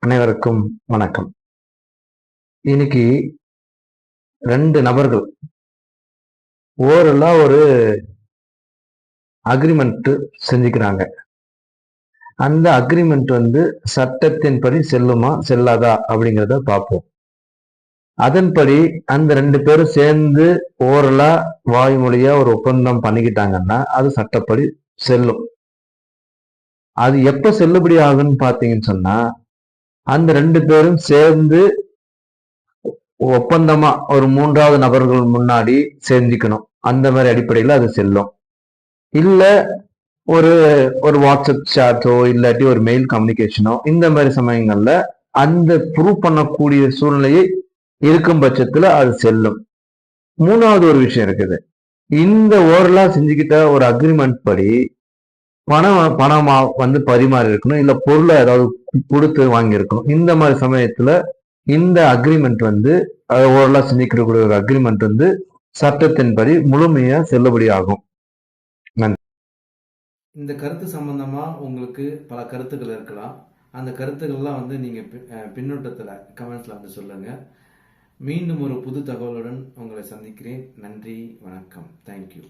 அனைவருக்கும் வணக்கம். இன்னைக்கு 2 நபர்கள் ஓரலா ஒரு அக்ரிமெண்ட் செஞ்சுக்கிறாங்க. அந்த அக்ரிமெண்ட் சட்டத்தின்படி செல்லுமா செல்லாதா அப்படிங்கிறத பார்ப்போம். அதன்படி அந்த 2 பேரும் சேர்ந்து ஓரலா வாய்மொழியா ஒரு ஒப்பந்தம் பண்ணிக்கிட்டாங்கன்னா அது சட்டப்படி செல்லும். அது எப்ப செல்லுபடி ஆகுன்னு பாத்தீங்கன்னு சொன்னா, அந்த 2 பேரும் சேர்ந்து ஒப்பந்தமா ஒரு 3வது நபர்கள் முன்னாடி செஞ்சுக்கணும். அந்த மாதிரி அடிப்படையில் அது செல்லும். இல்ல ஒரு ஒரு வாட்ஸ்அப் சாட்டோ இல்லாட்டி ஒரு மெயில் கம்யூனிகேஷனோ இந்த மாதிரி சமயங்கள்ல அந்த ப்ரூவ் பண்ணக்கூடிய சூழ்நிலையை இருக்கும் பட்சத்துல அது செல்லும். 3வது ஒரு விஷயம் இருக்குது. இந்த ஓரலா செஞ்சுக்கிட்ட ஒரு அக்ரிமெண்ட் படி பணமா பரிமாறி இருக்கணும், இல்ல பொருளை ஏதாவது கொடுத்து வாங்கி இருக்கணும். இந்த மாதிரி சமயத்துல இந்த அக்ரிமெண்ட் ஓரலா செஞ்சுக்கக்கூடிய ஒரு அக்ரிமெண்ட் சட்டத்தின்படி முழுமையா செல்லுபடி ஆகும். நன்றி. இந்த கருத்து சம்பந்தமா உங்களுக்கு பல கருத்துக்கள் இருக்கலாம். அந்த கருத்துக்கள்லாம் நீங்க பின்னூட்டத்துல கமெண்ட்ஸ்ல சொல்லுங்க. மீண்டும் ஒரு புது தகவலுடன் உங்களை சந்திக்கிறேன். நன்றி, வணக்கம். தேங்க்யூ.